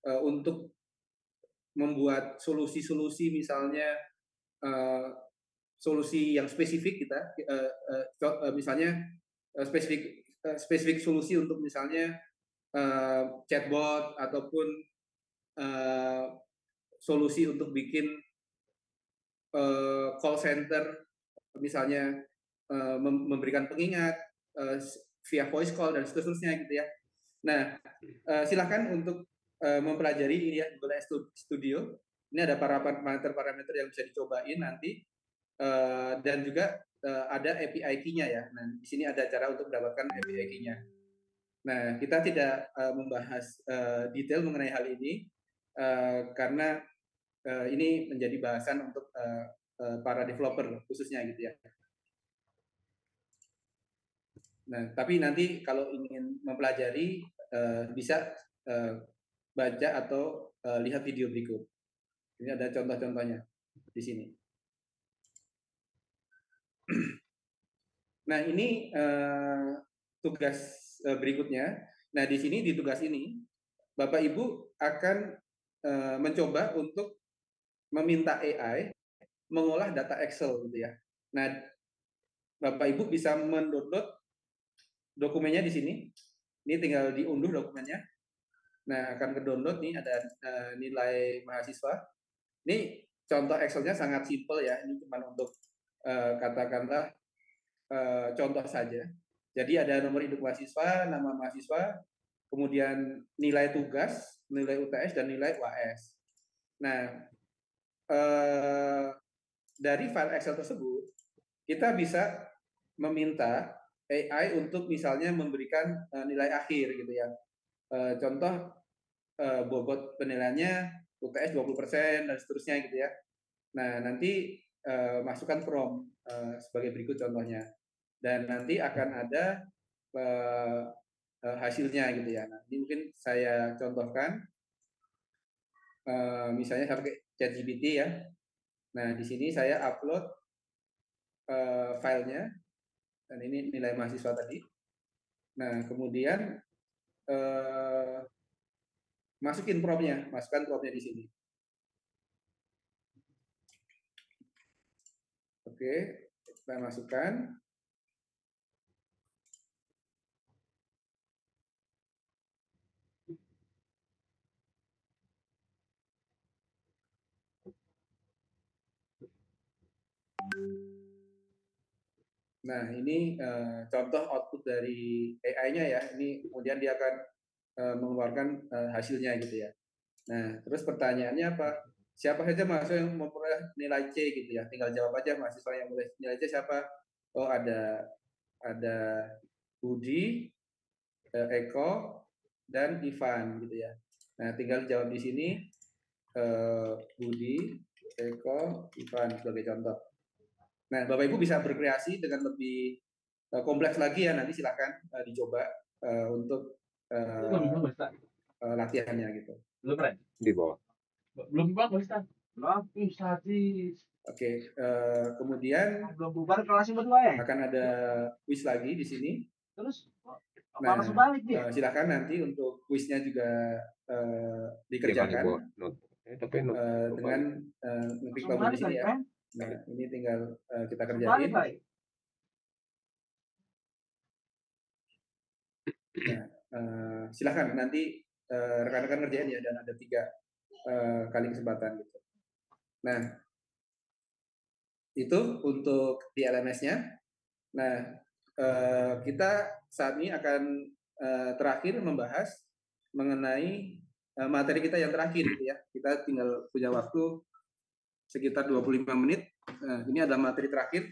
untuk membuat solusi-solusi, misalnya uh, solusi yang spesifik kita, misalnya spesifik solusi untuk misalnya chatbot ataupun uh, solusi untuk bikin call center, misalnya memberikan pengingat via voice call dan seterusnya gitu ya. Nah, silakan untuk mempelajari ini ya, Google Studio. Ini ada parameter-parameter yang bisa dicobain nanti, dan juga ada API key-nya ya. Nah, di sini ada cara untuk mendapatkan API key-nya. Nah, kita tidak membahas detail mengenai hal ini karena ini menjadi bahasan untuk para developer khususnya gitu ya. Nah, tapi nanti kalau ingin mempelajari bisa baca atau lihat video berikut. Ini ada contoh-contohnya di sini. Nah, ini tugas berikutnya. Nah, di sini di tugas ini Bapak Ibu akan mencoba untuk meminta AI mengolah data Excel gitu ya. Nah, Bapak Ibu bisa mendownload dokumennya di sini. Ini tinggal diunduh dokumennya. Nah, akan ke-download nih ada nilai mahasiswa. Ini contoh Excel-nya sangat simpel ya. Ini cuma untuk katakanlah contoh saja. Jadi ada nomor induk mahasiswa, nama mahasiswa, kemudian nilai tugas, nilai UTS, dan nilai UAS. Nah, dari file Excel tersebut, kita bisa meminta AI untuk misalnya memberikan nilai akhir gitu ya. Contoh bobot penilaiannya UTS 20% dan seterusnya gitu ya. Nah, nanti masukkan prompt sebagai berikut contohnya. Dan nanti akan ada hasilnya gitu ya. Nah, ini mungkin saya contohkan, misalnya saya pakai ChatGPT ya. Nah, di sini saya upload filenya, dan ini nilai mahasiswa tadi. Nah, kemudian masukkan promptnya di sini. Oke, kita masukkan. Nah, ini contoh output dari AI-nya ya. Ini kemudian dia akan mengeluarkan hasilnya gitu ya. Nah, terus pertanyaannya apa? Siapa saja mahasiswa yang memperoleh nilai C gitu ya? Tinggal jawab aja mahasiswa yang memperoleh nilai C siapa? Oh, ada Budi, Eko, dan Ivan gitu ya. Nah, tinggal jawab di sini Budi, Eko, Ivan sebagai contoh. Nah, Bapak Ibu bisa berkreasi dengan lebih kompleks lagi ya, nanti silakan dicoba untuk latihannya gitu. Belum Ren? Di bawah. Belum bang, Ustaz. Belum, sadis. Oke, kemudian belum bubar kelasnya berdua ya? Akan ada quiz lagi di sini. Terus apa langsung balik dia? Silakan nanti untuk quiznya juga dikerjakan dengan ngeklik tombol di sini ya. Nah, ini tinggal kita kerjain. Nah, silakan nanti rekan-rekan kerjain ya, dan ada 3 kali kesempatan gitu. Nah, itu untuk di LMS-nya. Nah, kita saat ini akan terakhir membahas mengenai materi kita yang terakhir gitu ya. Kita tinggal punya waktu sekitar 25 menit. Ini adalah materi terakhir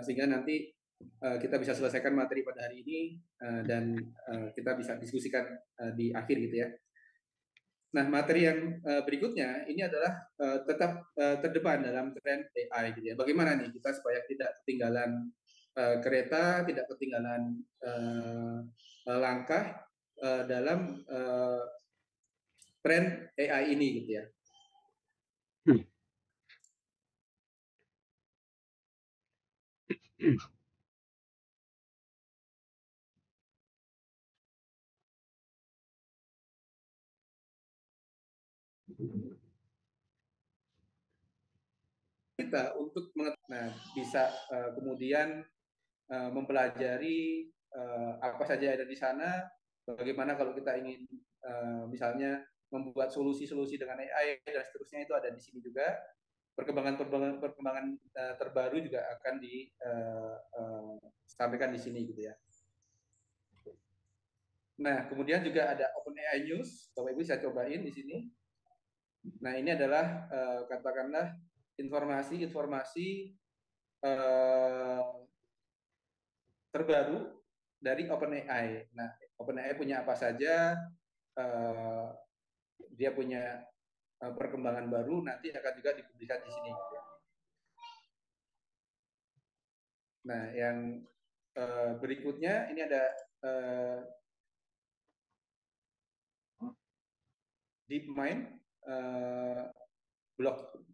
sehingga nanti kita bisa selesaikan materi pada hari ini dan kita bisa diskusikan di akhir gitu ya. Nah, materi yang berikutnya ini adalah tetap terdepan dalam tren AI gitu ya. Bagaimana nih kita supaya tidak ketinggalan kereta, tidak ketinggalan langkah dalam tren AI ini gitu ya. kita untuk bisa kemudian mempelajari apa saja ada di sana, bagaimana kalau kita ingin misalnya membuat solusi-solusi dengan AI dan seterusnya, itu ada di sini juga. Perkembangan terbaru juga akan disampaikan di sini gitu ya. Nah, kemudian juga ada OpenAI News, Bapak Ibu bisa cobain di sini. Nah, ini adalah katakanlah informasi-informasi terbaru dari OpenAI. Nah, OpenAI punya apa saja, dia punya perkembangan baru, nanti akan juga dipublikasi di sini. Nah, yang berikutnya ini ada DeepMind,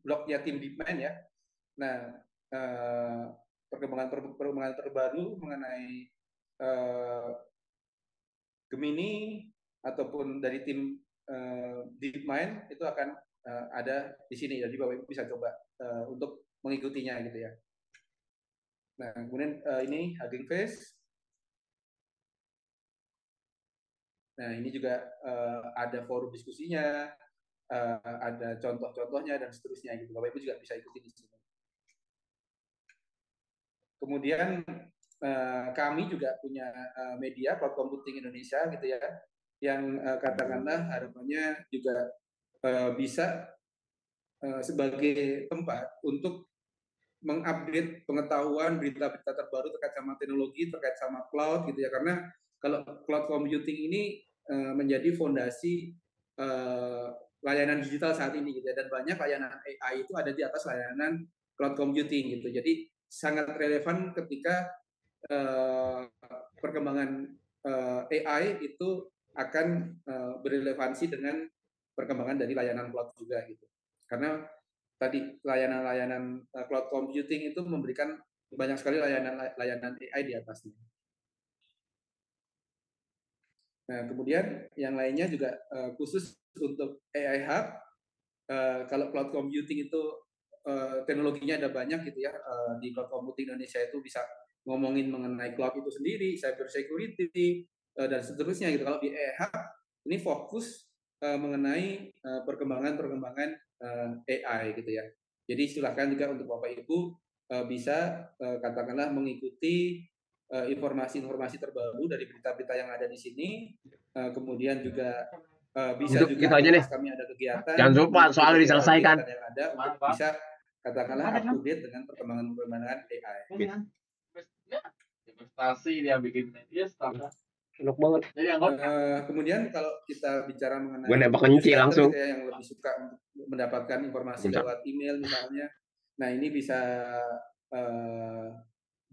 blognya tim DeepMind ya. Nah, perkembangan terbaru mengenai Gemini ataupun dari tim DeepMind itu akan ada di sini. Jadi Bapak Ibu bisa coba untuk mengikutinya gitu ya. Nah, kemudian ini Hugging Face. Nah, ini juga ada forum diskusinya, ada contoh-contohnya dan seterusnya gitu. Bapak Ibu juga bisa ikuti di sini. Kemudian kami juga punya media Cloud Computing Indonesia gitu ya, yang katakanlah harapannya juga bisa sebagai tempat untuk mengupdate pengetahuan berita-berita terbaru terkait sama teknologi, terkait sama cloud gitu ya. Karena kalau cloud computing ini menjadi fondasi layanan digital saat ini gitu ya, dan banyak layanan AI itu ada di atas layanan cloud computing gitu. Jadi sangat relevan ketika perkembangan AI itu akan berrelevansi dengan perkembangan dari layanan cloud juga gitu. Karena tadi layanan-layanan cloud computing itu memberikan banyak sekali layanan AI di atasnya. Nah, kemudian yang lainnya juga khusus untuk AI Hub. Kalau cloud computing itu teknologinya ada banyak gitu ya. Di cloud computing Indonesia itu bisa ngomongin mengenai cloud itu sendiri, cyber security, dan seterusnya gitu. Kalau di AI Hub ini fokus mengenai perkembangan AI gitu ya. Jadi silahkan juga untuk Bapak Ibu bisa katakanlah mengikuti informasi-informasi terbaru dari berita-berita yang ada di sini. Kemudian juga bisa Untuk gitu juga aja nih. pas kami ada kegiatan, Jangan lupa soalnya diselesaikan. kegiatan yang ada untuk bisa katakanlah up to date dengan perkembangan AI. Investasi dia bikin media startup. Enak banget. Kemudian kalau kita bicara mengenai gue nembak kunci langsung gitu ya, yang lebih suka untuk mendapatkan informasi lewat email misalnya. Nah, ini bisa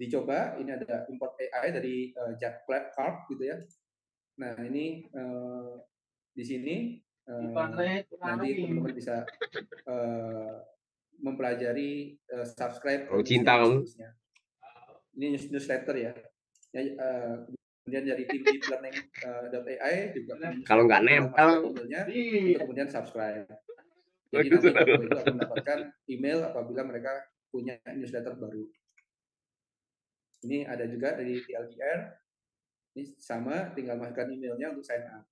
dicoba. Ini ada import AI dari Jack Clark gitu ya. Nah, ini di sini nanti teman-teman bisa mempelajari subscribe cinta dan seterusnya. Ini newsletter ya. Kemudian dari tim deep learning .ai juga kalau nggak nempel untuk kemudian subscribe. Jadi nanti Bapak Ibu akan mendapatkan email apabila mereka punya newsletter baru. Ini ada juga dari TLDR. Ini sama, tinggal masukkan emailnya untuk sign up.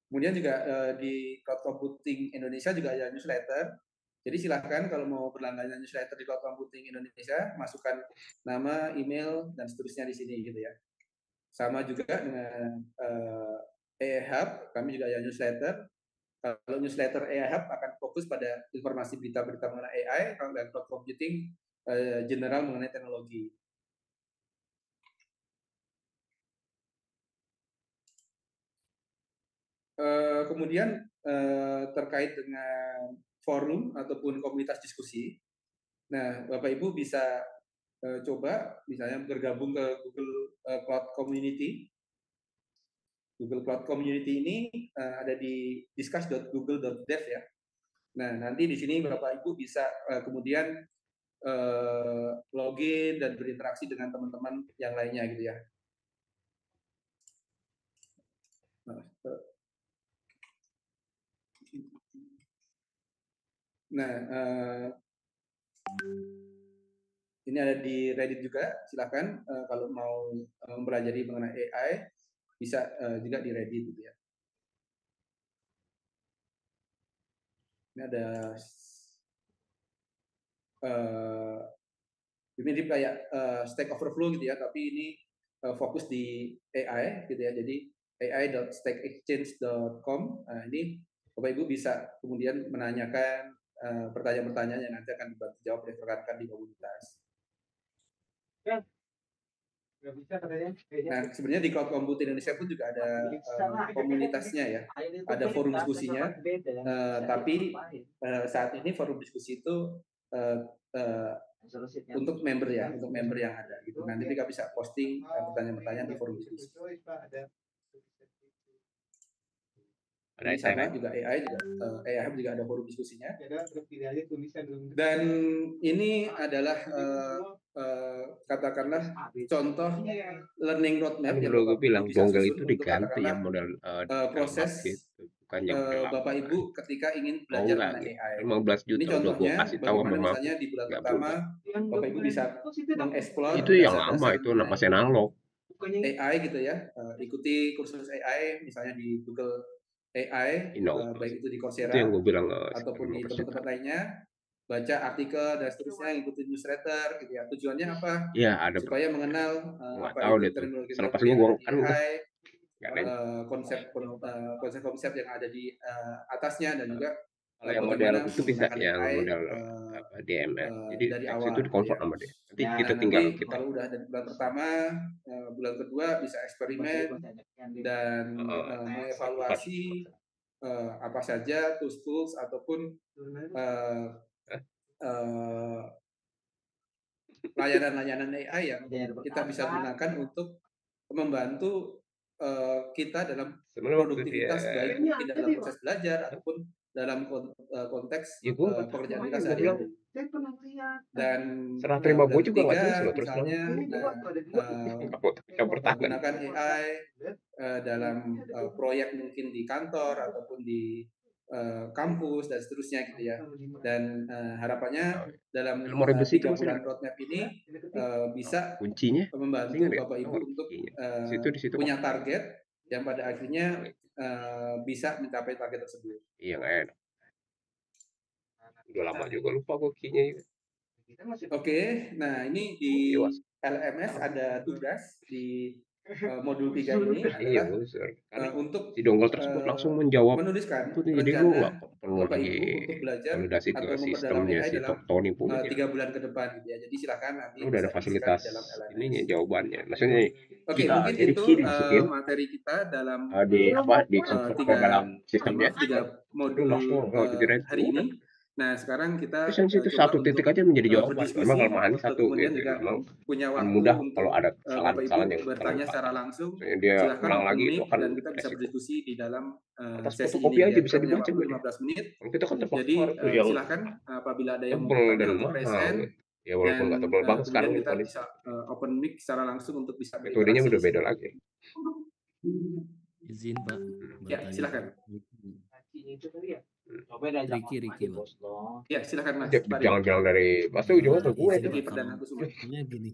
Kemudian juga di Cloud Computing Indonesia juga ada newsletter. Jadi silahkan kalau mau berlangganan newsletter di Cloud Computing Indonesia, masukkan nama, email, dan seterusnya di sini gitu ya. Sama juga dengan AI Hub, kami juga ada newsletter. Kalau newsletter AI Hub akan fokus pada informasi berita-berita mengenai AI, kalau dan Cloud Computing general mengenai teknologi. Kemudian terkait dengan forum ataupun komunitas diskusi, nah Bapak Ibu bisa coba misalnya bergabung ke Google Cloud Community. Google Cloud Community ini ada di discuss.google.dev ya. Nah, nanti di sini Bapak Ibu bisa kemudian login dan berinteraksi dengan teman-teman yang lainnya gitu ya. Nah, ini ada di Reddit juga. Silakan kalau mau mempelajari mengenai AI bisa juga di Reddit gitu ya. Ini ada mirip kayak Stack Overflow gitu ya, tapi ini fokus di AI gitu ya. Jadi ai.stackexchange.com. Nah, ini Bapak Ibu bisa kemudian menanyakan pertanyaan-pertanyaan yang nanti akan dibantu jawab oleh rekan-rekan di komunitas. Nggak bisa katanya. Nah, sebenarnya di Cloud Computing Indonesia pun juga ada komunitasnya ya, ada forum diskusinya. Tapi saat ini forum diskusi itu untuk member ya, untuk member yang ada gitu. Nanti kita bisa posting pertanyaan-pertanyaan di forum diskusi. Ini sama juga AI juga ada forum diskusinya. Dan ini adalah katakanlah contoh learning roadmap Kan yang udah gue Bapak bilang Ibu bisa dongle susun itu untuk diganti katakanlah yang model proses gitu, bukan yang model lama. Bapak Ibu ketika ingin Oh belajar enggak mengenai gitu. AI. 15 Ini juta udah gue contohnya kasih tahu sama bagaimana mamaku, misalnya di bulan nggak pertama berubah. Bapak Ibu bisa mengeksplor Itu yang lama, dasar-dasar itu mengenai masih analog. AI gitu ya. Ikuti kursus AI misalnya di Google AI, baik itu di Itu Coursera yang gue bilang ataupun di 15 juta. tempat-tempat lainnya, baca artikel dan seterusnya, ikuti newsletter gitu ya. Tujuannya apa? Iya ada Supaya mengenal nggak apa tahu itu deh tuh. Selepas teknologi-teknologi gue yang ada di kan udah AI, nggak ada. konsep-konsep yang ada di atasnya, dan juga Kalau yang model bagaimana itu bisa menggunakan yang AI model DMS. Jadi dari teks itu awal gitu dikonvert ya. sama dia. Nanti Nah, kita tinggal nanti kita. kalau udah dari bulan pertama, bulan kedua bisa eksperimen dan mengevaluasi apa saja tools-tools ataupun layanan-layanan AI yang kita bisa gunakan untuk membantu kita dalam Sebenarnya waktu dia produktivitas, baik mungkin dalam proses belajar ataupun dalam konteks ya gue nggak tahu pekerjaan kita aja, gue bilang sehari-hari. Dan serah terima gue bulan juga nggak ketiga jelas loh terus bilang misalnya nggak mau campur tangan. gunakan AI dalam proyek mungkin di kantor ataupun di kampus dan seterusnya gitu ya. Dan harapannya dalam Lemari besi itu 3 masih bulan ada roadmap ini bisa kuncinya. Masih membantu nggak ada Bapak Ibu nomor untuk kuncinya. Di situ punya kok. target yang pada akhirnya bisa mencapai target tersebut. Iya nggak enak. Udah lama juga lupa gue keynya. Oke, nah ini di LMS ada tugas di modul 3 ini Iya adalah user. Karena untuk si donggol tersebut langsung menjawab menuliskan itu, jadi lu rencana nggak perlu Bapak lagi Ibu untuk belajar validasi ke atau memperdalam sistemnya AI si dalam Tony punya. 3 bulan ke depan gitu ya. Jadi silakan nanti Udah bisa ada diisikan fasilitas di dalam LMS. ininya jawabannya. Maksudnya Oke, mungkin jadi itu key dimasukin materi kita dalam di apa di convert ke dalam sistemnya. tiga modul langsung jadi hari ini. Nah, sekarang kita terus yang situ coba satu titik untuk aja menjadi jawaban. berdiskusi, Memang kelemahannya untuk satu kemudian gitu. juga Memang punya waktu mudah untuk kalau ada Bapak Ibu kesalahan-kesalahan yang terlalu bertanya secara fatal. langsung. Maksudnya dia Silahkan ulang open lagi itu mic kan dan kita bisa resiko. berdiskusi di dalam Atas sesi fotokopi ini aja ya. bisa Kita punya dibaca waktu gitu. 15 menit. Kalau kita kan terpaksa Jadi harus yang silakan apabila ada yang mau tebel dan bertanya untuk mahal present, gitu. Ya walaupun nggak dan tebel banget sekarang kemudian ini kita kondisi. bisa open mic secara langsung untuk bisa Metodenya berinteraksi udah di sini. beda lagi. Izin Pak Ya, bertanya. silakan. Riki Pak. Ya, silakan Mas. Jangan bilang dari pasti ujungnya ke gue. Izin, Riki Pak, Perdana Kusuma. Maksudnya gini,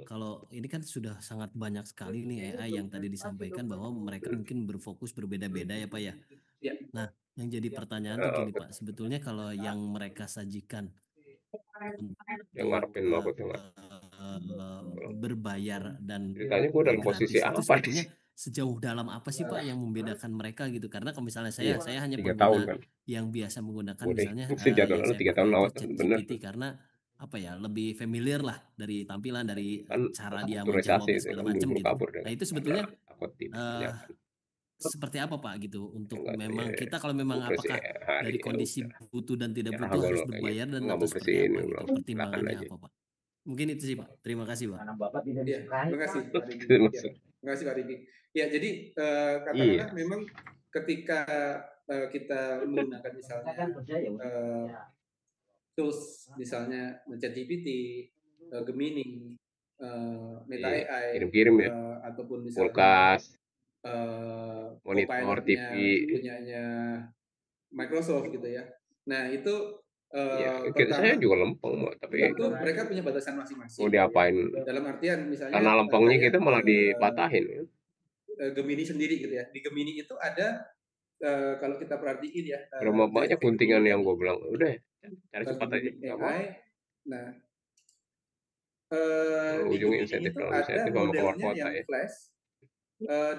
kalau ini kan sudah sangat banyak sekali nih AI yang tadi disampaikan bahwa mereka mungkin berfokus berbeda-beda ya Pak ya. Ya. Nah, yang jadi pertanyaan tuh gini Pak, sebetulnya kalau yang mereka sajikan yang ngarepin untuk aku tuh berbayar dan ceritanya gue dalam posisi gratis itu apa sebetulnya sih? sejauh dalam apa sih Pak yang membedakan mereka gitu? Karena kalau misalnya Iya, saya hanya 3 tahun pengguna kan. yang biasa menggunakan Udah misalnya sejak yang lalu saya 3 tahun pakai itu lewat bener. ChatGPT karena apa ya lebih familiar lah dari tampilan, dari Kan cara dia otorisasi menjawab itu segala kan macam buru-buru gitu. kabur Nah dengan itu karena sebetulnya takut eh, ditanyakan. seperti apa Pak gitu untuk Enggak memang sih, kita kalau memang gue apakah bersihin hari dari ya kondisi udah. butuh dan tidak Nyerah butuh gue harus loh kayak gitu. berbayar dan Nggak atau mau seperti bersihin, apa gue gitu bilang silakan pertimbangannya aja. apa Pak? Mungkin itu sih Pak. Terima kasih Pak. Ya, terima kasih Pak Riki. Gitu Ya, maksud. terima kasih Pak Riki. Ya, jadi katakanlah memang ketika kita menggunakan misalnya tools misalnya ChatGPT, Gemini, Meta Iya, AI, kirim-kirim ya. ataupun misalnya Kulkas, monitor, Copilot-nya TV. punyanya Microsoft gitu ya. Nah, itu Ya, saya pertama juga lempeng, tapi itu mereka punya batasan mau masing-masing. diapain? Dalam artian misalnya Karena lempengnya kayak kita malah dipatahin. Kan? Gemini sendiri gitu ya. Di Gemini itu ada kalau kita perhatiin ya Berapa banyak joystick guntingan Gemini yang tadi, gue bilang, udah cari cepat aja. Gemini Nggak mau. AI. Nah, di Ujungnya Gemini insentif itu kalau ada insentif sama keluar modelnya kota yang ya. flash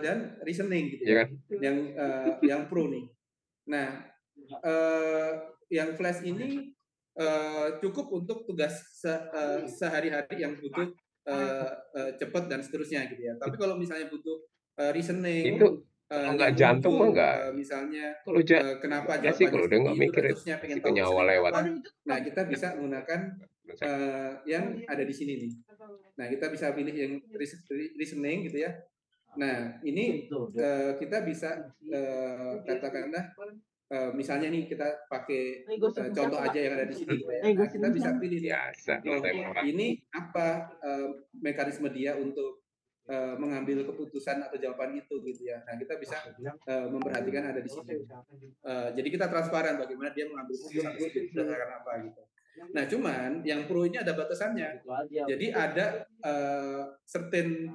dan reasoning gitu Iya ya, kan? yang pro nih. Nah, yang flash ini cukup untuk tugas sehari-hari yang butuh cepat dan seterusnya gitu ya. Tapi kalau misalnya butuh reasoning, Itu kalau nggak yang jantung mah muncul nggak. misalnya Kalau kenapa ya sih jawabannya kalau dia seperti nggak itu mikir dan seterusnya, pengen risiko tahu nyawa reasoningnya lewat. apa. Nah, kita bisa menggunakan yang ada di sini nih. Nah, kita bisa pilih yang reasoning gitu ya. Nah, ini kita bisa katakanlah misalnya nih kita pakai contoh aja yang ada di sini gitu ya. Nah, kita bisa pilih nih, Biasa oh, kalau ini apa mekanisme dia untuk mengambil keputusan atau jawaban itu gitu ya. Nah, kita bisa memperhatikan ada di sini. Jadi kita transparan bagaimana dia mengambil keputusan tersebut berdasarkan apa gitu. Nah, cuman yang pro ini ada batasannya. Jadi ada certain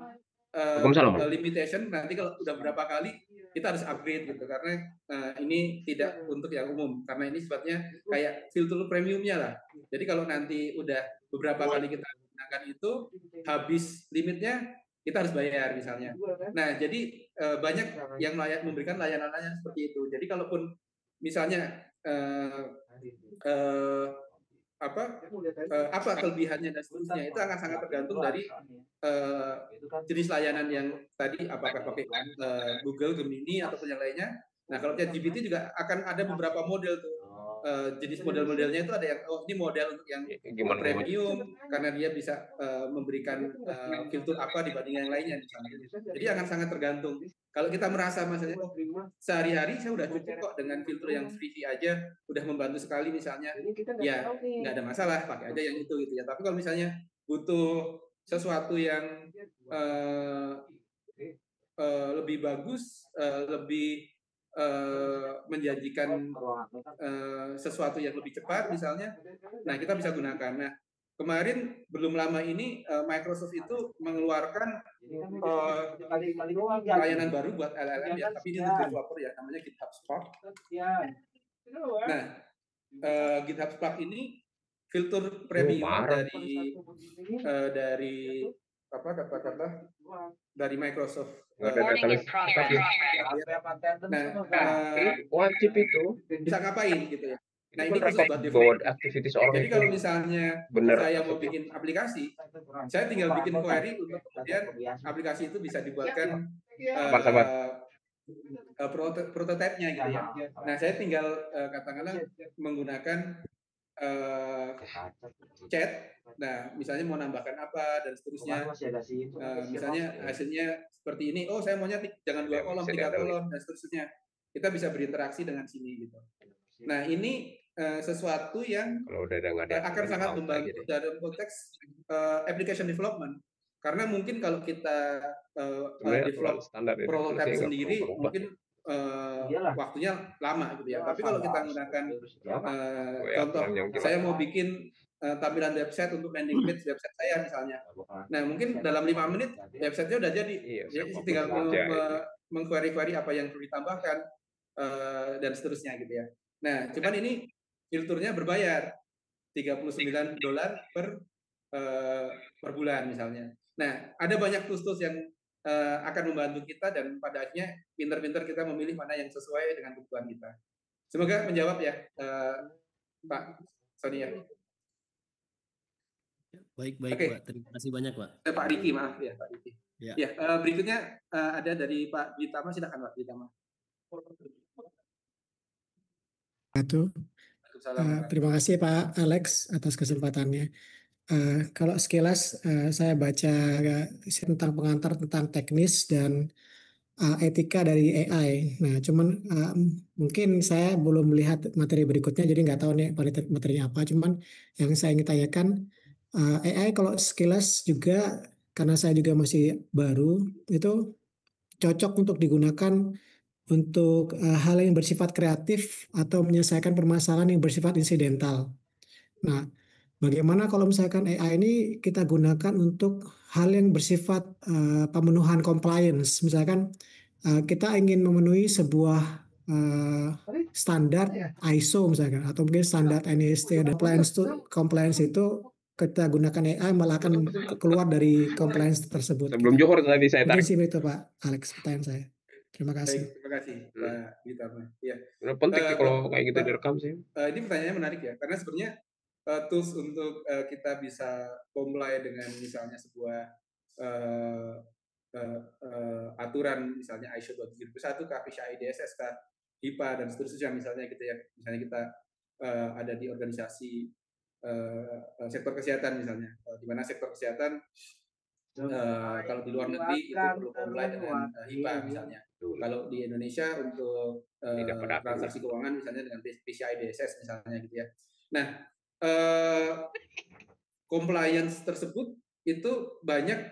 limitation, nanti kalau udah berapa kali kita harus upgrade gitu, karena ini tidak untuk yang umum, karena ini sifatnya kayak filter premiumnya lah. Jadi kalau nanti udah beberapa kali kita gunakan itu habis limitnya, kita harus bayar misalnya. Nah, jadi banyak yang memberikan layanan-layanan seperti itu. Jadi kalaupun misalnya apa kelebihannya dan seterusnya, itu akan sangat tergantung dari jenis layanan yang tadi, apakah pakai Google, Gemini ataupun yang lainnya. Nah, kalau ChatGPT juga akan ada beberapa model tuh. Jenis model-modelnya itu ada yang ini model untuk yang premium karena dia bisa memberikan filter apa dibanding yang lainnya misalnya. Jadi akan sangat tergantung. Kalau kita merasa misalnya sehari-hari saya udah cukup kok dengan filter yang free aja, udah membantu sekali misalnya, ya nggak ada masalah, pakai aja yang itu gitu ya. Tapi kalau misalnya butuh sesuatu yang lebih bagus, lebih menjanjikan sesuatu yang lebih cepat misalnya, nah kita bisa gunakan. Nah, kemarin belum lama ini Microsoft itu mengeluarkan layanan baru buat LLM ya, tapi ini untuk developer ya, namanya GitHub Spark. Nah, GitHub Spark ini filter premium dari apa kata-kata dari Microsoft. Nah, wajib itu bisa ngapain gitu ya. Nah, ini khusus buat developer. aktivitas orang. Jadi kalau misalnya saya mau bikin aplikasi, saya tinggal bikin query untuk kemudian aplikasi itu bisa dibuatkan prototipe-nya gitu ya. Nah, saya tinggal katakanlah menggunakan chat. Nah, misalnya mau nambahkan apa dan seterusnya. Misalnya hasilnya seperti ini. Oh, saya maunya jangan 2 kolom, 3 kolom dan seterusnya. Kita bisa berinteraksi dengan sini gitu. Nah, ini sesuatu yang akan sangat membantu dalam konteks application development. Karena mungkin kalau kita develop prototype sendiri, mungkin waktunya lama gitu ya. Tapi kalau kita menggunakan contoh, saya mau bikin tampilan website untuk landing page website saya misalnya. Nah, mungkin dalam 5 menit websitenya udah jadi. Jadi tinggal mengquery-query apa yang perlu ditambahkan dan seterusnya gitu ya. Nah, cuman ini filternya berbayar $39 per bulan misalnya. Nah, ada banyak tools yang akan membantu kita dan pada akhirnya pinter-pinter kita memilih mana yang sesuai dengan kebutuhan kita. Semoga menjawab ya, Pak Sony ya. Baik, Pak. Terima kasih banyak, Pak. Pak Riki, maaf ya, Pak Riki. Ya, berikutnya ada dari Pak Ditama, silakan Pak Ditama. Terima kasih Pak Alex atas kesempatannya. Kalau sekilas saya baca tentang pengantar tentang teknis dan etika dari AI. Nah, cuman mungkin saya belum melihat materi berikutnya, jadi nggak tahu nih materinya apa. Cuman yang saya ingin tanyakan, AI kalau sekilas juga, karena saya juga masih baru, itu cocok untuk digunakan untuk hal yang bersifat kreatif atau menyelesaikan permasalahan yang bersifat insidental. Nah, bagaimana kalau misalkan AI ini kita gunakan untuk hal yang bersifat pemenuhan compliance, misalkan kita ingin memenuhi sebuah standar ISO misalkan, atau mungkin standar NIST dan compliance itu kita gunakan AI malah akan keluar dari compliance tersebut. Sebelum Gitu. Johor tadi saya Mungkin tarik. sih itu Pak Alex pertanyaan saya. Terima Baik, kasih. terima kasih Pak Gitama. Ya, Udah penting sih kalau kayak gitu Pak, direkam sih. ini pertanyaannya menarik ya, karena sebenarnya tools untuk kita bisa comply dengan misalnya sebuah uh, aturan misalnya ISO 27001, KPI DSS, HIPAA dan seterusnya misalnya gitu ya. Misalnya kita ada di organisasi sektor kesehatan misalnya, di mana sektor kesehatan kalau di luar negeri itu perlu comply dengan HIPAA misalnya. Kalau di Indonesia untuk Tidak pada akhirnya. transaksi keuangan misalnya dengan PCI DSS misalnya gitu ya. Nah, compliance tersebut itu banyak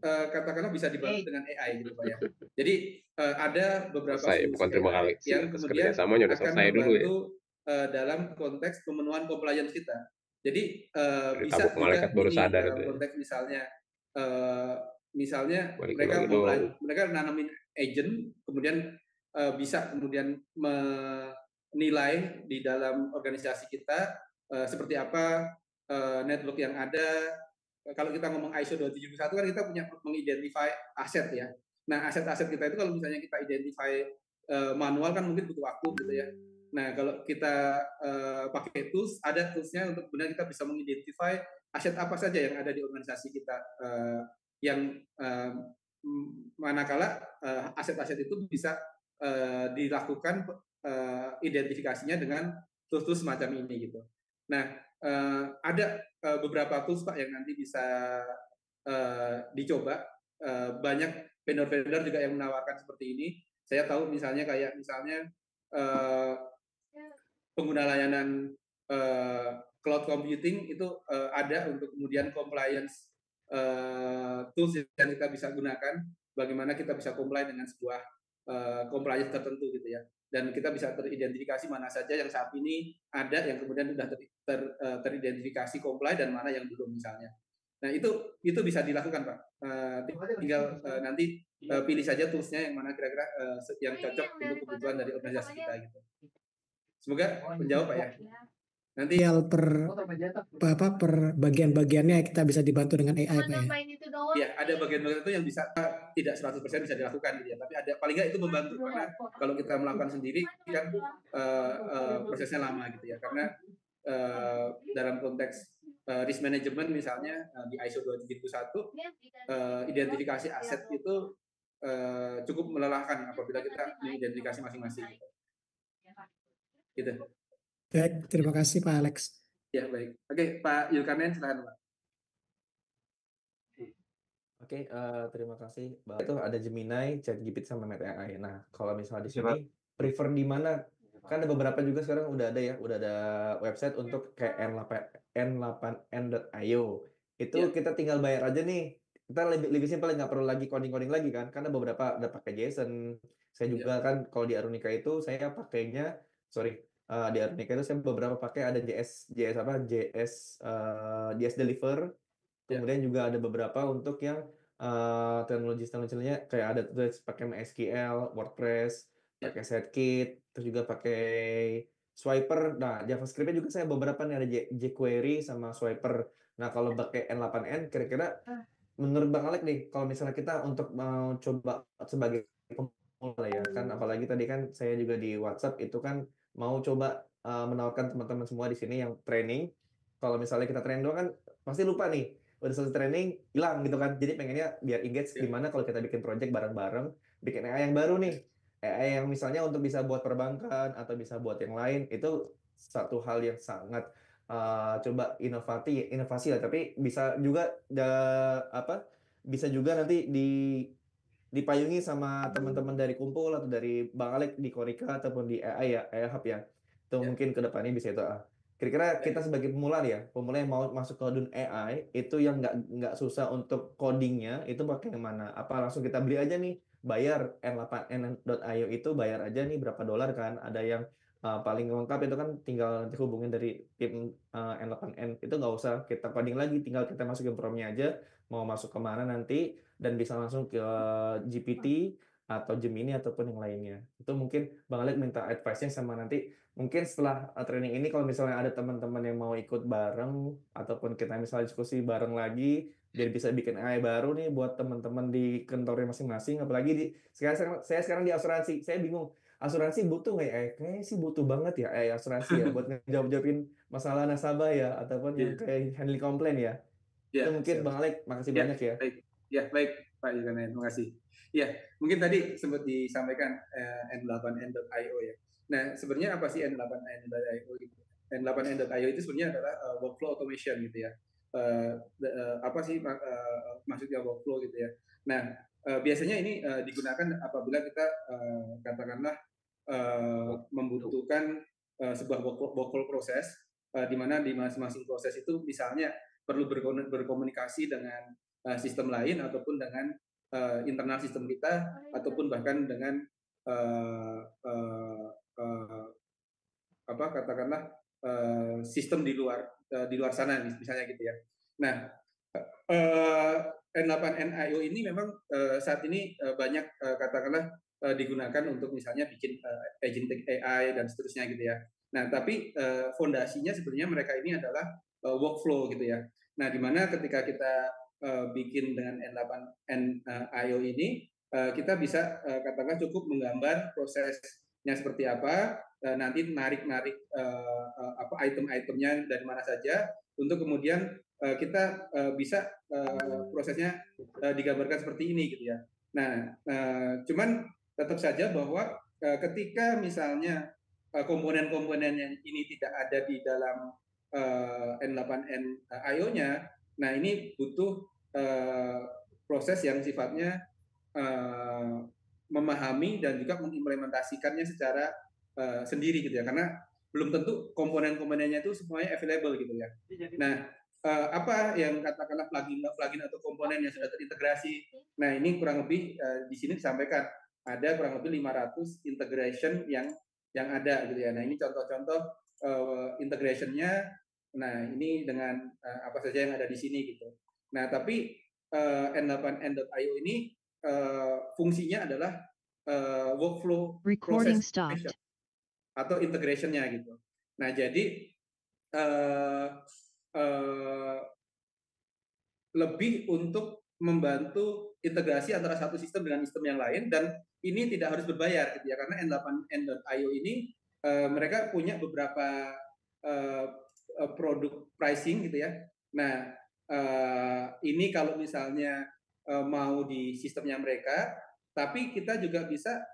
katakanlah bisa dibantu dengan AI gitu Pak ya. Jadi ada beberapa Selesai, solusi bukan terima AI kasih. yang kemudian Kerjasamanya udah akan selesai dulu ya. membantu dalam konteks pemenuhan compliance kita. Jadi Dari bisa tabuk juga malaikat baru ini sadar dalam itu ya. konteks misalnya Balikin mereka lagi dong. mereka nanamin agent kemudian bisa kemudian menilai di dalam organisasi kita seperti apa network yang ada. Kalau kita ngomong ISO 27001 kan kita punya mengidentify aset ya. Nah, aset-aset kita itu kalau misalnya kita identify manual kan mungkin butuh waktu gitu ya. Nah, kalau kita pakai tools, ada toolsnya untuk kemudian kita bisa mengidentify aset apa saja yang ada di organisasi kita yang manakala aset-aset itu bisa dilakukan identifikasinya dengan tools-tools semacam ini gitu. Nah, ada beberapa tools Pak yang nanti bisa dicoba. Banyak vendor-vendor juga yang menawarkan seperti ini. Saya tahu misalnya pengguna layanan cloud computing itu ada untuk kemudian compliance tools yang kita bisa gunakan. Bagaimana kita bisa comply dengan sebuah compliance tertentu gitu ya. Dan kita bisa teridentifikasi mana saja yang saat ini ada yang kemudian sudah teridentifikasi comply dan mana yang belum misalnya. Nah itu bisa dilakukan Pak. Tinggal nanti pilih saja toolsnya yang mana kira-kira yang cocok untuk kebutuhan dari organisasi kita gitu. Semoga menjawab Pak ya. Nanti per bagian-bagiannya kita bisa dibantu dengan AI Pak ya. Ya, ada bagian-bagian itu yang bisa tidak 100% bisa dilakukan gitu ya, tapi ada paling nggak itu membantu karena kalau kita melakukan sendiri kan prosesnya lama gitu ya. Karena dalam konteks risk management misalnya di ISO 27001 identifikasi aset itu cukup melelahkan apabila kita mengidentifikasi masing-masing gitu. Baik, terima kasih Pak Alex. Ya, baik. Oke, Pak Yulkarnain silakan Pak. Oke, terima kasih. Itu ada Gemini, ChatGPT sama Meta AI. Nah, kalau misalnya di sini prefer di mana? Kan ada beberapa juga sekarang udah ada website untuk kayak n8n.io. Itu kita tinggal bayar aja nih. Kita lebih simpel, nggak perlu lagi coding lagi kan? Karena beberapa udah pakai JSON. Saya juga kan kalau di Arunika itu saya pakainya, di Arunika itu saya beberapa pakai ada JS Deliver. Kemudian juga ada beberapa untuk yang teknologi-nya kayak ada pakai MySQL, WordPress, pakai SetKit, terus juga pakai Swiper. Nah, JavaScript-nya juga saya beberapa nih ada jQuery sama Swiper. Nah, kalau pakai N8N kira-kira menurut Bang Alek nih, kalau misalnya kita untuk mau coba sebagai pemula ya kan, apalagi tadi kan saya juga di WhatsApp itu kan mau coba menawarkan teman-teman semua di sini yang training. Kalau misalnya kita training doang kan pasti lupa nih. Udah selesai training hilang gitu kan, jadi pengennya biar engage gimana kalau kita bikin project bareng-bareng, bikin AI yang baru nih, AI yang misalnya untuk bisa buat perbankan atau bisa buat yang lain. Itu satu hal yang sangat coba inovasi lah, tapi bisa juga bisa juga nanti dipayungi sama teman-teman dari kumpul atau dari Bang Alek di Korika ataupun di AI Hub ya. Itu mungkin kedepannya bisa itu. Kira-kira kita sebagai pemula yang mau masuk ke dunia AI itu yang nggak susah untuk codingnya, itu pakai yang mana? Apa langsung kita beli aja nih, bayar N8N.io itu bayar aja nih berapa dolar kan? Ada yang paling lengkap itu kan tinggal nanti hubungin dari tim N8N, itu nggak usah kita coding lagi, tinggal kita masukin promnya aja mau masuk kemana nanti, dan bisa langsung ke GPT atau Gemini ataupun yang lainnya. Itu mungkin Bang Alek minta advice-nya, sama nanti mungkin setelah training ini kalau misalnya ada teman-teman yang mau ikut bareng ataupun kita misalnya diskusi bareng lagi biar bisa bikin AI baru nih buat teman-teman di kantornya masing-masing. Apalagi saya sekarang di asuransi, saya bingung asuransi butuh nggak ya? Kayaknya sih butuh banget ya asuransi ya buat ngejawab-jawabin masalah nasabah ya ataupun yang kayak handling komplain ya. Itu mungkin siap. Bang Alek, makasih Ya, banyak ya. baik Pak Yulkanen, terima kasih. Ya, mungkin tadi sempat disampaikan N8N.io ya. Nah, sebenarnya apa sih N8N.io itu? N8N.io itu sebenarnya adalah workflow automation gitu ya. Apa sih maksudnya workflow gitu ya? Nah, biasanya ini digunakan apabila kita katakanlah membutuhkan sebuah workflow proses, di mana di masing-masing proses itu misalnya perlu berkomunikasi dengan sistem lain ataupun dengan internal sistem kita ataupun bahkan dengan apa katakanlah sistem di luar sana misalnya gitu ya. Nah, N8N.io ini memang saat ini banyak katakanlah digunakan untuk misalnya bikin agentic AI dan seterusnya gitu ya. Nah, tapi fondasinya sebenarnya mereka ini adalah workflow gitu ya. Nah, di mana ketika kita bikin dengan N8N.io ini, kita bisa katakanlah cukup menggambar prosesnya seperti apa, nanti narik-narik apa item-itemnya dari mana saja, untuk kemudian kita bisa prosesnya digambarkan seperti ini gitu ya. Nah, cuman tetap saja bahwa ketika misalnya komponen-komponen ini tidak ada di dalam N8N.io-nya, nah ini butuh proses yang sifatnya memahami dan juga mengimplementasikannya secara sendiri gitu ya, karena belum tentu komponen-komponennya itu semuanya available gitu ya. Nah, apa yang katakanlah plugin atau komponen yang sudah terintegrasi. Nah, ini kurang lebih di sini disampaikan ada kurang lebih 500 integration yang ada gitu ya. Nah, ini contoh-contoh integration-nya. Nah, ini dengan apa saja yang ada di sini gitu. Nah, tapi N8N.io ini fungsinya adalah workflow Recording process stopped. atau integration-nya gitu. Nah, jadi lebih untuk membantu integrasi antara satu sistem dengan sistem yang lain, dan ini tidak harus berbayar gitu ya, karena N8N.io ini mereka punya beberapa produk pricing gitu ya. Nah, ini kalau misalnya mau di sistemnya mereka, tapi kita juga bisa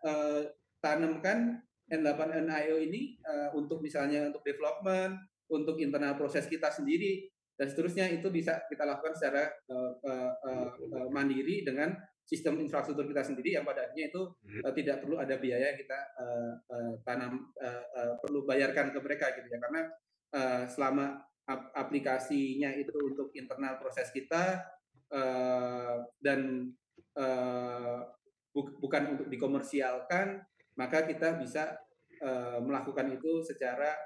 tanamkan N8N.io ini untuk misalnya untuk development, untuk internal proses kita sendiri dan seterusnya, itu bisa kita lakukan secara mandiri dengan sistem infrastruktur kita sendiri yang pada akhirnya itu tidak perlu ada biaya yang kita perlu bayarkan ke mereka gitu ya, karena selama aplikasinya itu untuk internal proses kita dan bukan untuk dikomersialkan, maka kita bisa melakukan itu secara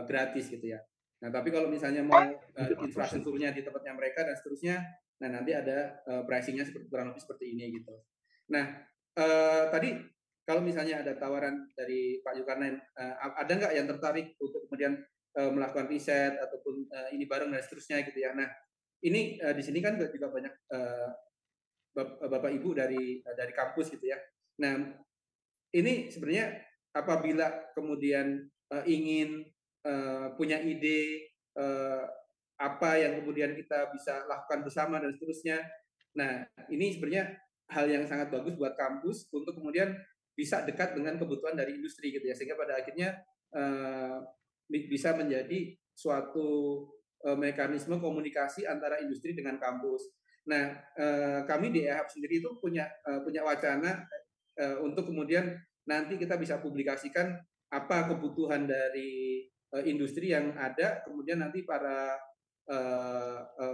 gratis gitu ya. Nah, tapi kalau misalnya mau infrastrukturnya di tempatnya mereka dan seterusnya, nah nanti ada pricing-nya kurang lebih seperti ini gitu. Nah, tadi kalau misalnya ada tawaran dari Pak Yulkanen, ada nggak yang tertarik untuk kemudian melakukan riset ataupun ini bareng dan seterusnya gitu ya. Nah, ini di sini kan juga banyak Bapak Ibu dari kampus gitu ya. Nah, ini sebenarnya apabila kemudian ingin punya ide apa yang kemudian kita bisa lakukan bersama dan seterusnya. Nah, ini sebenarnya hal yang sangat bagus buat kampus untuk kemudian bisa dekat dengan kebutuhan dari industri gitu ya, sehingga pada akhirnya bisa menjadi suatu mekanisme komunikasi antara industri dengan kampus. Nah, kami di EHAB sendiri itu punya wacana untuk kemudian nanti kita bisa publikasikan apa kebutuhan dari industri yang ada, kemudian nanti para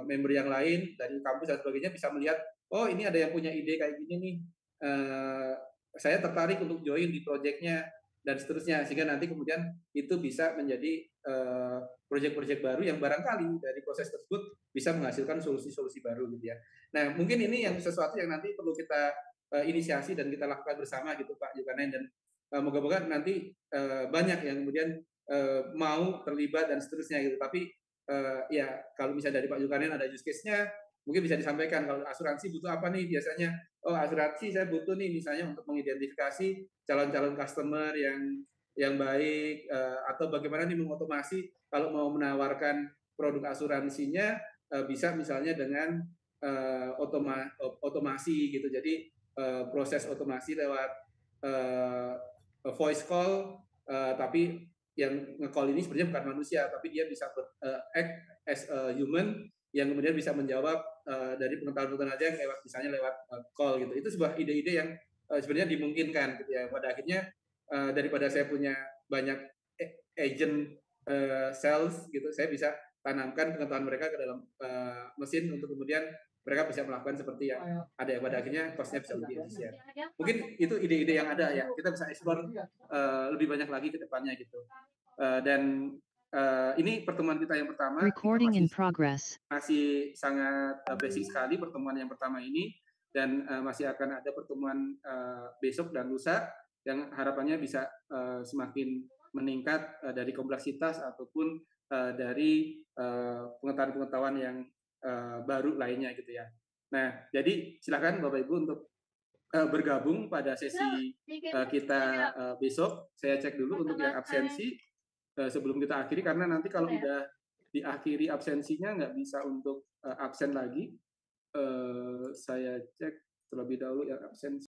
member yang lain dari kampus dan sebagainya bisa melihat, oh ini ada yang punya ide kayak gini nih, saya tertarik untuk join di projectnya. dan seterusnya, sehingga nanti kemudian itu bisa menjadi proyek-proyek baru yang barangkali dari proses tersebut bisa menghasilkan solusi-solusi baru gitu ya. Nah, mungkin ini yang sesuatu yang nanti perlu kita inisiasi dan kita lakukan bersama gitu Pak Zulkarnain, dan moga-moga nanti banyak yang kemudian mau terlibat dan seterusnya gitu. Tapi ya kalau misalnya dari Pak Zulkarnain ada use case-nya, mungkin bisa disampaikan. Kalau asuransi butuh apa nih biasanya? Oh, asuransi saya butuh nih misalnya untuk mengidentifikasi calon-calon customer yang baik, atau bagaimana nih mengotomasi kalau mau menawarkan produk asuransinya, bisa misalnya dengan otomasi gitu. Jadi proses otomasi lewat voice call, tapi yang nge-call ini sebenarnya bukan manusia, tapi dia bisa act as a human yang kemudian bisa menjawab dari pengetahuan aja lewat misalnya lewat call gitu. Itu sebuah ide-ide yang sebenarnya dimungkinkan gitu ya. Pada akhirnya daripada saya punya banyak agent sales gitu, saya bisa tanamkan pengetahuan mereka ke dalam mesin untuk kemudian mereka bisa melakukan seperti yang ada, yang pada akhirnya cost-nya bisa lebih efisien. Mungkin itu ide-ide yang ada ya, kita bisa explore lebih banyak lagi ke depannya gitu. Dan ini pertemuan kita yang pertama. Recording in progress. Masih sangat basic sekali pertemuan yang pertama ini, dan masih akan ada pertemuan besok dan lusa yang harapannya bisa semakin meningkat dari kompleksitas ataupun dari pengetahuan-pengetahuan yang baru lainnya gitu ya. Nah, jadi silakan Bapak Ibu untuk bergabung pada sesi kita besok. Saya cek dulu untuk yang absensi sebelum kita akhiri, karena nanti kalau udah diakhiri absensinya nggak bisa untuk absen lagi. Saya cek terlebih dahulu yang absensi.